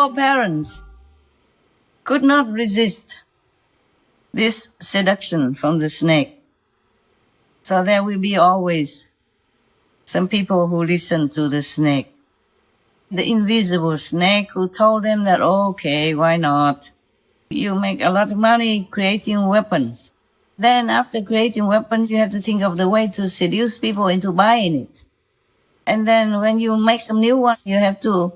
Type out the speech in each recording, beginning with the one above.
Our parents could not resist this seduction from the snake. So there will be always some people who listen to the snake. The invisible snake who told them that, okay, why not? You make a lot of money creating weapons. Then after creating weapons, you have to think of the way to seduce people into buying it. And then when you make some new one, you have to,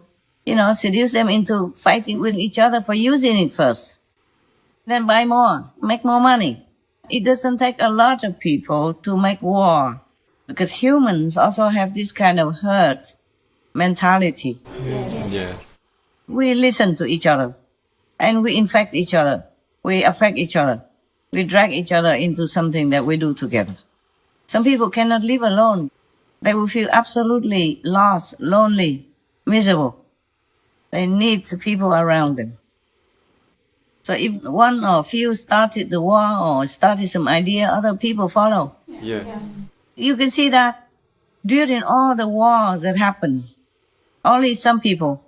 seduce them into fighting with each other for using it first. Then buy more, make more money. It doesn't take a lot of people to make war, because humans also have this kind of herd mentality. Yes. Yeah. We listen to each other, and we infect each other. We affect each other. We drag each other into something that we do together. Some people cannot live alone. They will feel absolutely lost, lonely, miserable. They need the people around them. So if one or few started the war or started some idea, other people follow. Yeah. You can see that during all the wars that happened, only some people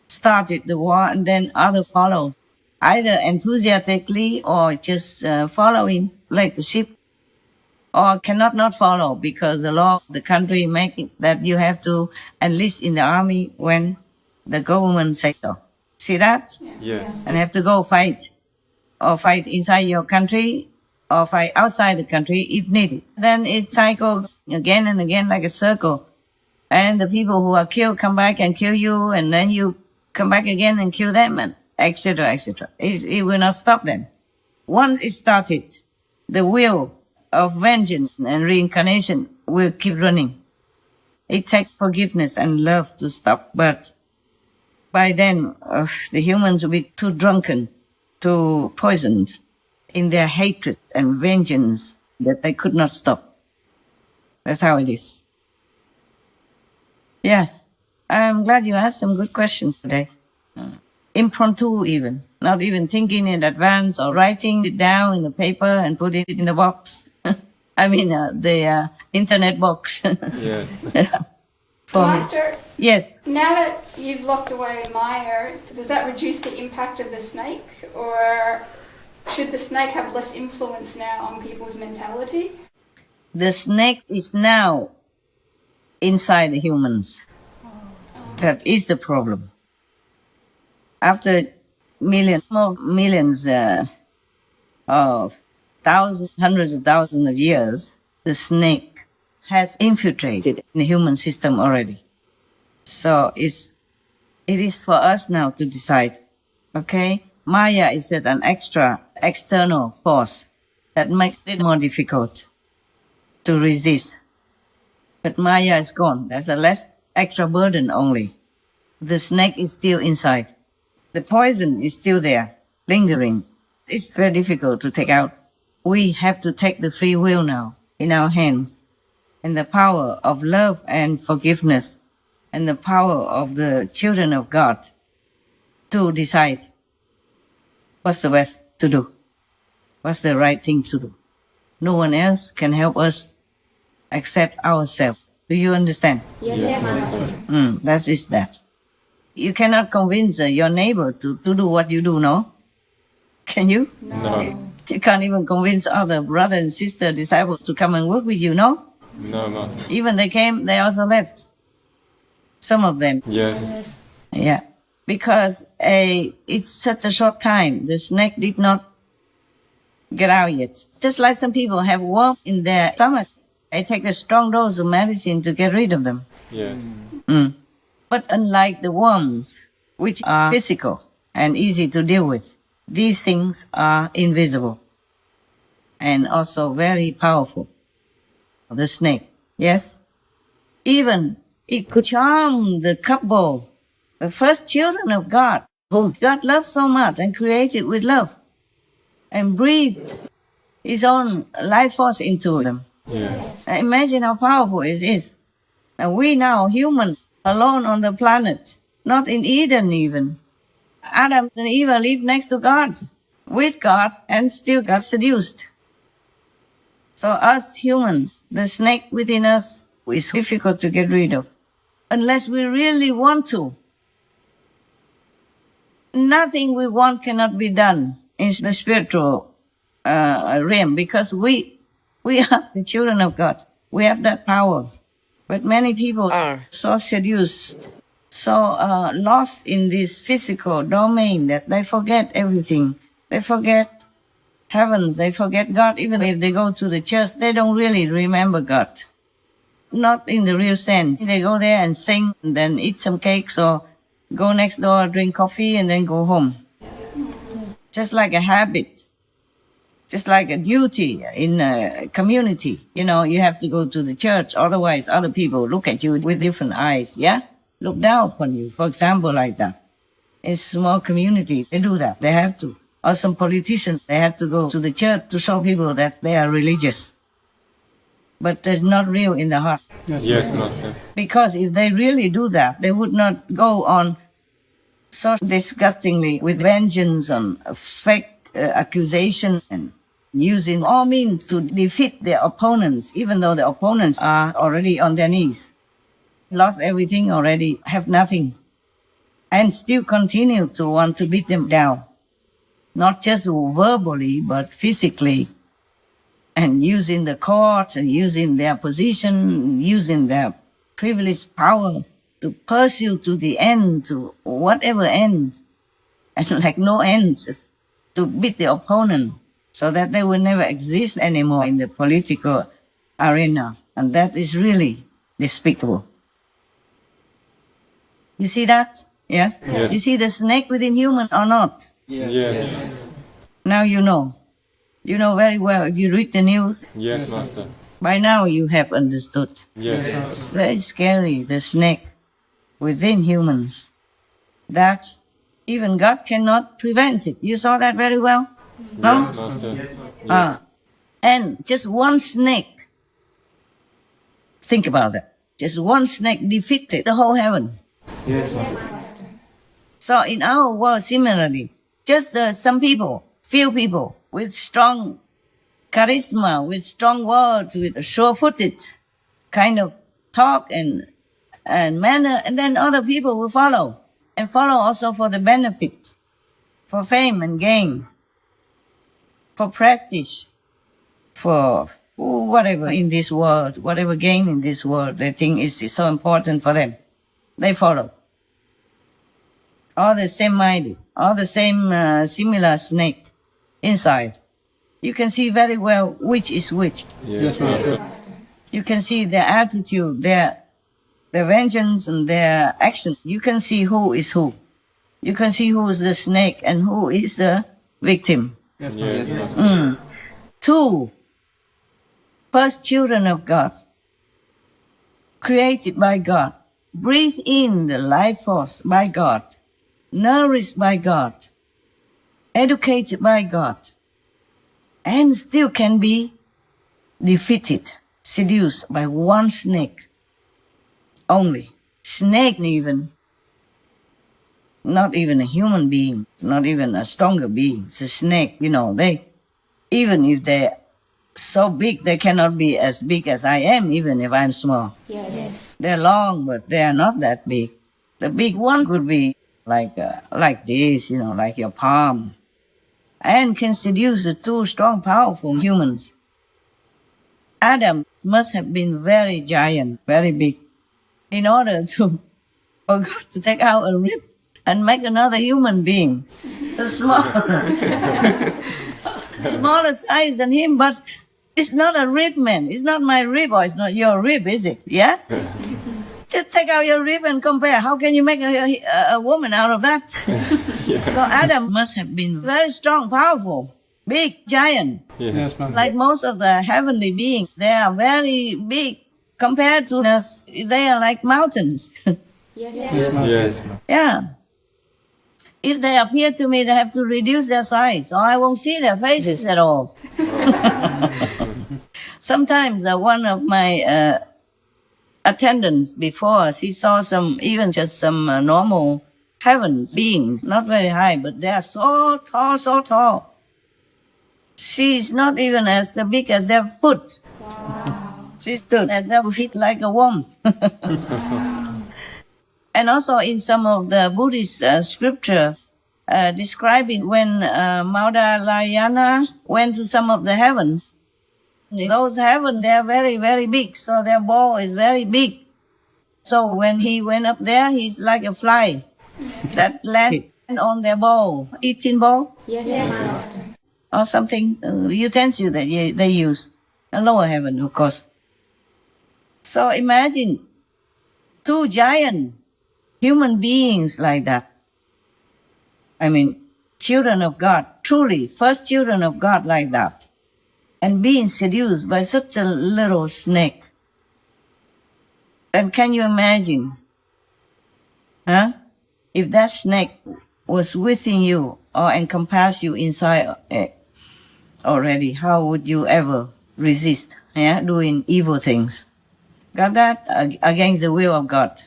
started the war and then others followed, either enthusiastically or just following like the ship, or cannot not follow because the law of the country make it that you have to enlist in the army when the government says so. See that? Yeah. And have to go fight, or fight inside your country, or fight outside the country if needed. Then it cycles again and again like a circle. And the people who are killed come back and kill you, and then you come back again and kill them, and etc., etc. It will not stop then. Once it started, the wheel of vengeance and reincarnation will keep running. It takes forgiveness and love to stop, but by then the humans will be too drunken, too poisoned in their hatred and vengeance that they could not stop. That's how it is. Yes, I'm glad you asked some good questions today. Impromptu even, not even thinking in advance or writing it down in the paper and put it in the box. I mean, the internet box. Yes. Master, yes. Now that you've locked away Maya, does that reduce the impact of the snake? Or should the snake have less influence now on people's mentality? The snake is now inside the humans. That is the problem. After millions of thousands, hundreds of thousands of years, the snake has infiltrated the human system already. So it is for us now to decide, okay? Maya is an external force that makes it more difficult to resist. But Maya is gone. There's a less extra burden only. The snake is still inside. The poison is still there, lingering. It's very difficult to take out. We have to take the free will now in our hands, and the power of love and forgiveness, and the power of the children of God to decide what's the best to do, what's the right thing to do. No one else can help us except ourselves. Do you understand? Yes, Master. That is that. You cannot convince your neighbor to do what you do, no? Can you? No. You can't even convince other brother and sister disciples to come and work with you, no? No, Master. Even they came, they also left. Some of them. Yes. Yeah. Because it's such a short time. The snake did not get out yet. Just like some people have worms in their stomach. They take a strong dose of medicine to get rid of them. Yes. But unlike the worms, which are physical and easy to deal with, these things are invisible and also very powerful. The snake, yes? Even it could charm the couple, the first children of God, whom God loved so much and created with love, and breathed His own life force into them. Yes. Imagine how powerful it is. And we now, humans, alone on the planet, not in Eden even. Adam and Eve lived next to God, with God, and still got seduced. So us humans, the snake within us is difficult to get rid of. Unless we really want to. Nothing we want cannot be done in the spiritual realm, because we are the children of God. We have that power. But many people are so seduced, so lost in this physical domain that they forget everything. They forget heavens, they forget God. Even if they go to the church, they don't really remember God. Not in the real sense. They go there and sing and then eat some cakes, or go next door, drink coffee, and then go home. Just like a habit. Just like a duty in a community. You know, you have to go to the church, otherwise other people look at you with different eyes, yeah? Look down upon you, for example, like that. In small communities, they do that, they have to. Or some politicians, they have to go to the church to show people that they are religious. But they're not real in the heart. Yes, Master. Because if they really do that, they would not go on so disgustingly with vengeance on fake accusations and using all means to defeat their opponents, even though the opponents are already on their knees, lost everything already, have nothing, and still continue to want to beat them down, not just verbally, but physically, and using the courts and using their position, using their privileged power to pursue to the end, to whatever end, and like no end, just to beat the opponent so that they will never exist anymore in the political arena. And that is really despicable. You see that? Yes? Yes. You see the snake within humans or not? Yes. Now you know. You know very well if you read the news. Yes, Master. By now you have understood. Yes. It's very scary, the snake within humans. That even God cannot prevent it. You saw that very well? No? Yes, Master. Yes. And just one snake, think about that. Just one snake defeated the whole heaven. Yes, Master. So in our world, similarly, just some people, few people with strong charisma, with strong words, with sure-footed kind of talk and manner, and then other people will follow, and follow also for the benefit, for fame and gain, for prestige, for whatever in this world, whatever gain in this world they think is so important for them. They follow. All the same-minded, all the same similar snake inside. You can see very well which is which. Yes, Master. You can see their attitude, their vengeance and their actions. You can see who is who. You can see who is the snake and who is the victim. Yes, Master. Two, first children of God, created by God, breathe in the life force by God, nourished by God, educated by God, and still can be defeated, seduced by one snake only. Snake even, not even a human being, not even a stronger being. It's a snake, you know, even if they're so big, they cannot be as big as I am, even if I'm small. Yes. They're long, but they are not that big. The big one could be like this, you know, like your palm, and can seduce the two strong, powerful humans. Adam must have been very giant, very big, in order for God to take out a rib and make another human being, smaller size than him, but it's not a rib, man. It's not my rib, or it's not your rib, is it? Yes? Just take out your rib and compare. How can you make a woman out of that? So Adam must have been very strong, powerful, big, giant. Yes, Master. Like most of the heavenly beings, they are very big compared to us. They are like mountains. Yes. Yes. Yeah. If they appear to me, they have to reduce their size, or I won't see their faces at all. Sometimes one of my attendants before, she saw even just some normal heavens beings, not very high, but they are so tall, so tall. She is not even as big as their foot. Wow. She stood at their feet like a worm. And also in some of the Buddhist scriptures, describing when Maudgalyana went to some of the heavens. Those heavens, they are very, very big, so their ball is very big. So when he went up there, he's like a fly that landed on their bowl, eating bowl. Yes. Or something, utensil that they use. A lower heaven, of course. So imagine 2 giant human beings like that. I mean, children of God, truly, first children of God like that. And being seduced by such a little snake. And can you imagine? If that snake was within you or encompassed you inside already, how would you ever resist doing evil things? Got that? Against the will of God.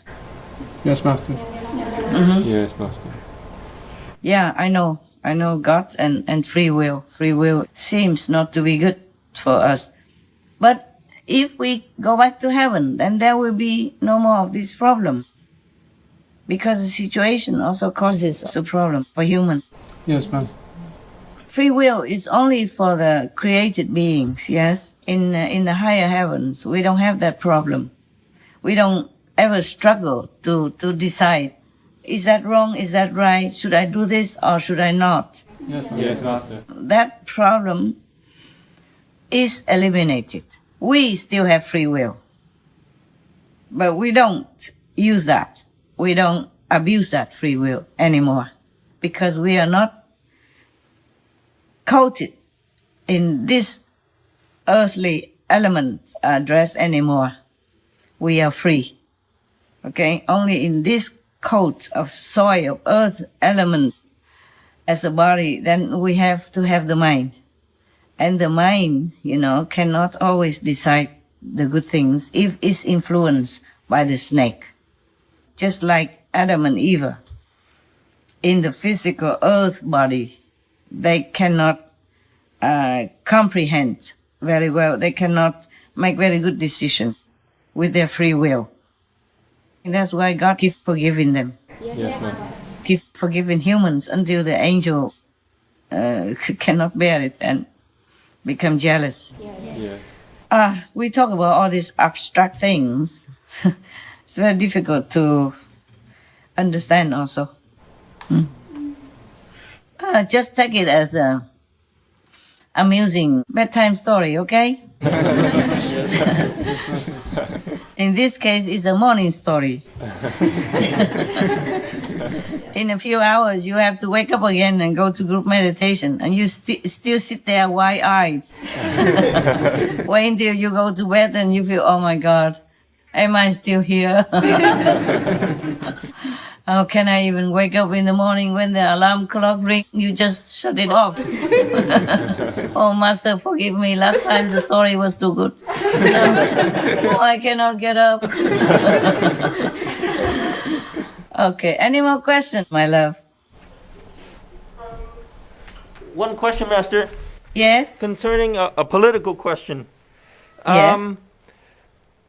Yes, Master. Mm-hmm. Yes, Master. Yeah, I know God and free will. Free will seems not to be good for us. But if we go back to heaven, then there will be no more of these problems. Because the situation also causes a problem for humans. Yes, Master. Free will is only for the created beings, yes? In the higher heavens, we don't have that problem. We don't ever struggle to decide, is that wrong, is that right, should I do this or should I not? Yes, Master. Yes, Master. That problem is eliminated. We still have free will. But we don't use that. We don't abuse that free will anymore. Because we are not coated in this earthly element dress anymore. We are free. Okay? Only in this coat of soil, earth elements as a body, then we have to have the mind. And the mind, cannot always decide the good things if it's influenced by the snake. Just like Adam and Eve. In the physical earth body, they cannot comprehend very well. They cannot make very good decisions with their free will. And that's why God keeps forgiving them. Yes, Master. Keeps forgiving humans until the angels cannot bear it and become jealous. Yes. We talk about all these abstract things. It's very difficult to understand also. Just take it as a amusing bedtime story, okay? In this case, it's a morning story. In a few hours, you have to wake up again and go to group meditation, and you still sit there wide-eyed. Wait until you go to bed and you feel, oh my God, am I still here? How can I even wake up in the morning when the alarm clock rings? You just shut it off. Oh, Master, forgive me. Last time the story was too good. Oh, I cannot get up. Okay, any more questions, my love? One question, Master. Yes? Concerning a political question. Yes.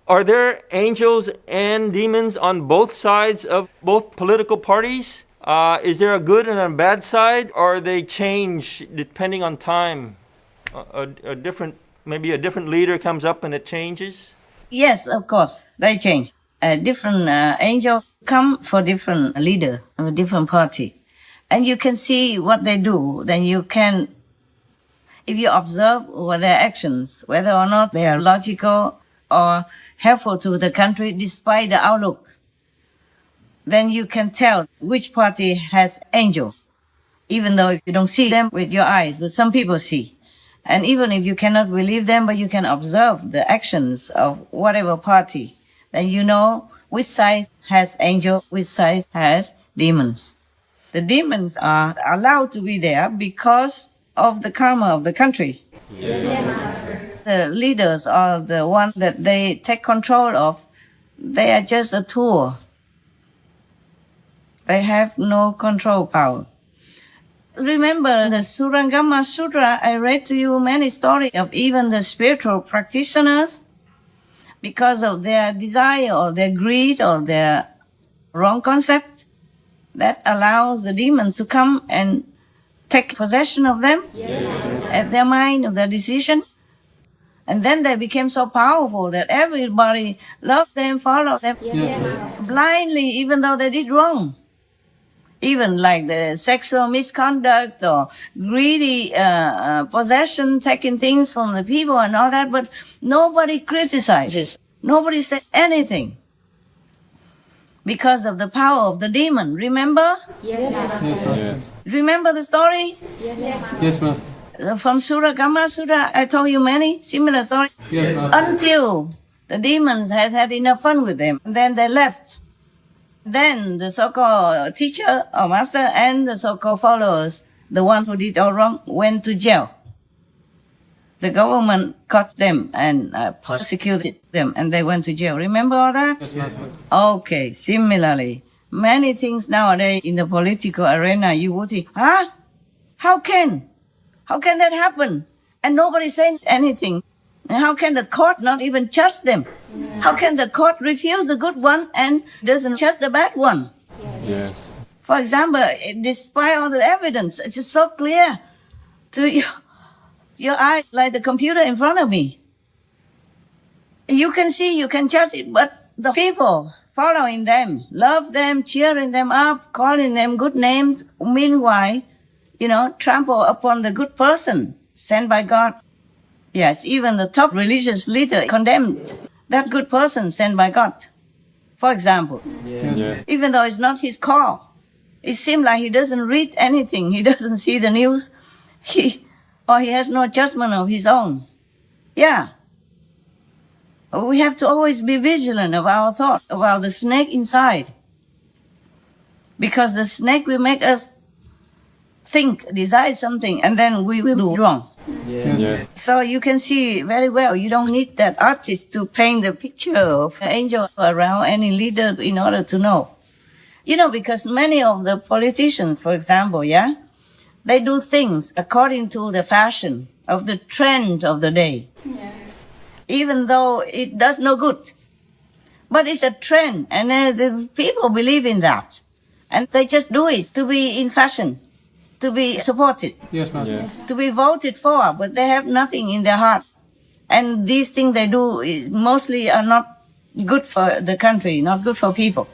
Are there angels and demons on both sides of both political parties? Is there a good and a bad side, or they change depending on time? Maybe a different leader comes up and it changes? Yes, of course, they change. Different angels come for different leader of a different party. And you can see what they do. Then you can, if you observe their actions, whether or not they are logical or helpful to the country despite the outlook, then you can tell which party has angels, even though you don't see them with your eyes, but some people see. And even if you cannot believe them, but you can observe the actions of whatever party, then you know which side has angels, which side has demons. The demons are allowed to be there because of the karma of the country. Yes. The leaders are the ones that they take control of. They are just a tool. They have no control power. Remember the Surangama Sutra, I read to you many stories of even the spiritual practitioners, because of their desire or their greed or their wrong concept, that allows the demons to come and take possession of them, of their mind, of their decisions. And then they became so powerful that everybody loved them, followed them blindly, even though they did wrong. Even like the sexual misconduct or greedy possession, taking things from the people and all that, but nobody criticizes. Nobody says anything because of the power of the demon. Remember? Yes, Master. Remember the story? Yes, Master. From Surah Kama Surah, I told you many similar stories. Yes, Master. Until the demons had enough fun with them. And then they left. Then the so-called teacher or master and the so-called followers, the ones who did all wrong, went to jail. The government caught them and persecuted them, and they went to jail. Remember all that? Yes, Master. Okay, similarly, many things nowadays in the political arena, you would think, huh? How can that happen? And nobody says anything. And how can the court not even judge them? How can the court refuse the good one and doesn't judge the bad one? Yes. For example, despite all the evidence, it's just so clear to your eyes, like the computer in front of me. You can see, you can judge it, but the people following them, love them, cheering them up, calling them good names, meanwhile, trample upon the good person sent by God. Yes, even the top religious leader condemned that good person sent by God. For example, Yes. even though it's not his call, it seems like he doesn't read anything, he doesn't see the news, or he has no judgment of his own. Yeah. We have to always be vigilant of our thoughts about the snake inside. Because the snake will make us think, desire something, and then we will do wrong. Yes. So you can see very well, you don't need that artist to paint the picture of an angel around any leader in order to know. Because many of the politicians, for example, they do things according to the fashion of the trend of the day. Yeah. Even though it does no good. But it's a trend, and the people believe in that. And they just do it to be in fashion, to be supported, Yes, Master. Yes. to be voted for, but they have nothing in their hearts. And these things they do mostly are not good for the country, not good for people.